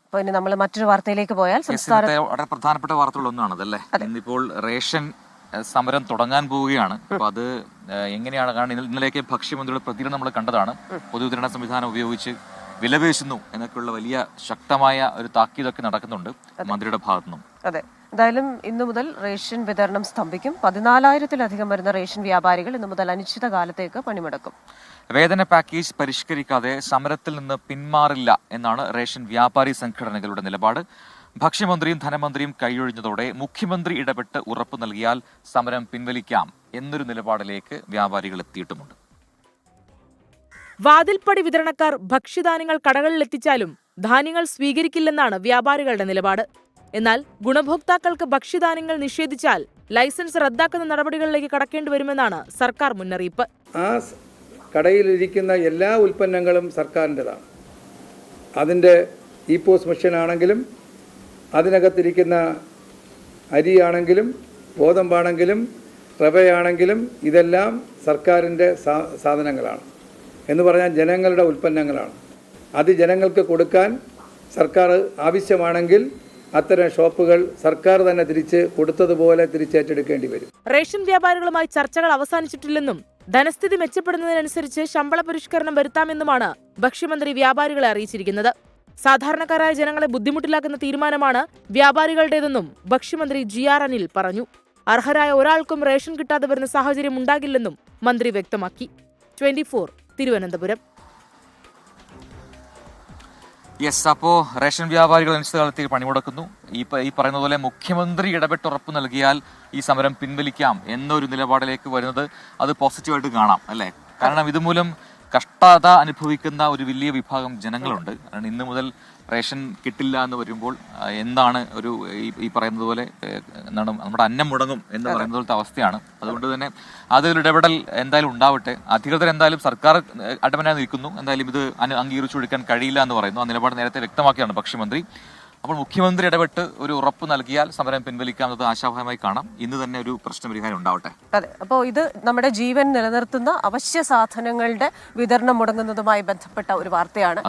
അപ്പോൾ ഇനി നമ്മൾ മറ്റൊരു വാർത്തയിലേക്ക് പോയാൽ സംസ്ഥാനത്തെ വളരെ പ്രധാനപ്പെട്ട വാർത്തകളൊന്നാണ് അതല്ലേ. ഇന്നിപ്പോൾ റേഷൻ സമരം തുടങ്ങാൻ പോവുകയാണ്. അപ്പൊ അത് എങ്ങനെയാണ്, കാരണം ഇന്നലെയൊക്കെ ഭക്ഷ്യമന്ത്രിയുടെ പ്രതികരണം നമ്മൾ കണ്ടതാണ്. പൊതുവിതരണ സംവിധാനം ഉപയോഗിച്ച് വിലപേശുന്നു എന്നൊക്കെയുള്ള വലിയ ശക്തമായ ഒരു താക്കീതൊക്കെ നടക്കുന്നുണ്ട് മന്ത്രിയുടെ ഭാഗത്തുനിന്നും. അതെ, എന്തായാലും ഇന്നു മുതൽ റേഷൻ വിതരണം സ്തംഭിക്കും. 14,000-ലധികം വരുന്ന റേഷൻ വ്യാപാരികൾ ഇന്നു മുതൽ അനിശ്ചിതകാലത്തേക്ക് പണിമുടക്കും. വേതന പാക്കേജ് പരിഷ്കരിക്കാതെ സമരത്തിൽ നിന്ന് പിന്മാറില്ല എന്നാണ് റേഷൻ വ്യാപാരി സംഘടനകളുടെ നിലപാട്. ഭക്ഷ്യമന്ത്രിയും ധനമന്ത്രിയും കൈയൊഴിഞ്ഞതോടെ മുഖ്യമന്ത്രി ഇടപെട്ട് ഉറപ്പു നൽകിയാൽ സമരം പിൻവലിക്കാം എന്നൊരു നിലപാടിലേക്ക് വ്യാപാരികൾ എത്തിയിട്ടുമുണ്ട്. വാതിൽപ്പടി വിതരണക്കാർ ഭക്ഷ്യധാന്യങ്ങൾ കടകളിലെത്തിച്ചാലും ധാന്യങ്ങൾ സ്വീകരിക്കില്ലെന്നാണ് വ്യാപാരികളുടെ നിലപാട്. എന്നാൽ ഗുണഭോക്താക്കൾക്ക് ഭക്ഷ്യധാന്യങ്ങൾ നിഷേധിച്ചാൽ ലൈസൻസ് റദ്ദാക്കുന്ന നടപടികളിലേക്ക് കടക്കേണ്ടി വരുമെന്നാണ് സർക്കാർ മുന്നറിയിപ്പ്. ആ കടയിലിരിക്കുന്ന എല്ലാ ഉൽപ്പന്നങ്ങളും സർക്കാരിൻ്റെതാണ്. അതിൻ്റെ പോസ്റ്റ് മെഷീൻ ആണെങ്കിലും അതിനകത്തിരിക്കുന്ന അരിയാണെങ്കിലും ഗോതമ്പാണെങ്കിലും റവയാണെങ്കിലും ഇതെല്ലാം സർക്കാരിൻ്റെ സാധനങ്ങളാണ് എന്ന് പറഞ്ഞാൽ ജനങ്ങളുടെ ഉൽപ്പന്നങ്ങളാണ്. അത് ജനങ്ങൾക്ക് കൊടുക്കാൻ സർക്കാർ ആവശ്യമാണെങ്കിൽ അത്തരം ഷോപ്പുകൾ സർക്കാർ തന്നെ തിരിച്ച് കൊടുത്തതുപോലെ തിരിച്ചേറ്റെടുക്കേണ്ടി വരും. റേഷൻ വ്യാപാരികളുമായി ചർച്ചകൾ അവസാനിച്ചിട്ടില്ലെന്നും ധനസ്ഥിതി മെച്ചപ്പെടുന്നതിനനുസരിച്ച് ശമ്പള പരിഷ്കരണം വരുത്താമെന്നുമാണ് ഭക്ഷ്യമന്ത്രി വ്യാപാരികളെ അറിയിച്ചിരിക്കുന്നത്. സാധാരണക്കാരായ ജനങ്ങളെ ബുദ്ധിമുട്ടിലാക്കുന്ന തീരുമാനമാണ് വ്യാപാരികളുടേതെന്നും ഭക്ഷ്യമന്ത്രി GR അനിൽ പറഞ്ഞു. അർഹരായ ഒരാൾക്കും റേഷൻ കിട്ടാതെ വരുന്ന സാഹചര്യം ഉണ്ടാകില്ലെന്നും മന്ത്രി വ്യക്തമാക്കി. 24 തിരുവനന്തപുരം. അപ്പോൾ റേഷൻ വ്യാപാരികൾ അനിശ്ചിതകാലത്തേക്ക് പണിമുടക്കുന്നു. ഈ പറയുന്ന പോലെ മുഖ്യമന്ത്രി ഇടപെട്ട് ഉറപ്പു നൽകിയാൽ ഈ സമരം പിൻവലിക്കാം എന്നൊരു നിലപാടിലേക്ക് വരുന്നത് അത് പോസിറ്റീവായിട്ട് കാണാം അല്ലേ. കാരണം ഇതുമൂലം കഷ്ടത അനുഭവിക്കുന്ന ഒരു വലിയ വിഭാഗം ജനങ്ങളുണ്ട്. കാരണം ഇന്ന് മുതൽ റേഷൻ കിട്ടില്ല എന്ന് വരുമ്പോൾ എന്താണ് ഒരു ഈ പറയുന്നത് പോലെ എന്താണ് നമ്മുടെ അന്നം മുടങ്ങും എന്ന് പറയുന്ന പോലത്തെ അവസ്ഥയാണ്. അതുകൊണ്ട് തന്നെ അതൊരു ഇടപെടൽ എന്തായാലും ഉണ്ടാവട്ടെ. അധികൃതർ എന്തായാലും സർക്കാർ അടമനായി നിൽക്കുന്നു. എന്തായാലും ഇത് അംഗീകരിച്ചു കൊടുക്കാൻ കഴിയില്ല എന്ന് പറയുന്നു. ആ നിലപാട് നേരത്തെ വ്യക്തമാക്കിയാണ് ഭക്ഷ്യമന്ത്രി. അപ്പോൾ മുഖ്യമന്ത്രി ഇടപെട്ട് ഒരു ഉറപ്പ് നൽകിയാൽ സമരം പിൻവലിക്കാമെന്നത് ആശാവഹമായി കാണാം. ഇന്ന് തന്നെ ഒരു പ്രശ്നപരിഹാരം ഉണ്ടാവട്ടെ. അതെ, അപ്പോൾ ഇത് നമ്മുടെ ജീവൻ നിലനിർത്തുന്ന അവശ്യ സാധനങ്ങളുടെ വിതരണം മുടങ്ങുന്നതുമായി ബന്ധപ്പെട്ട ഒരു വാർത്തയാണ്.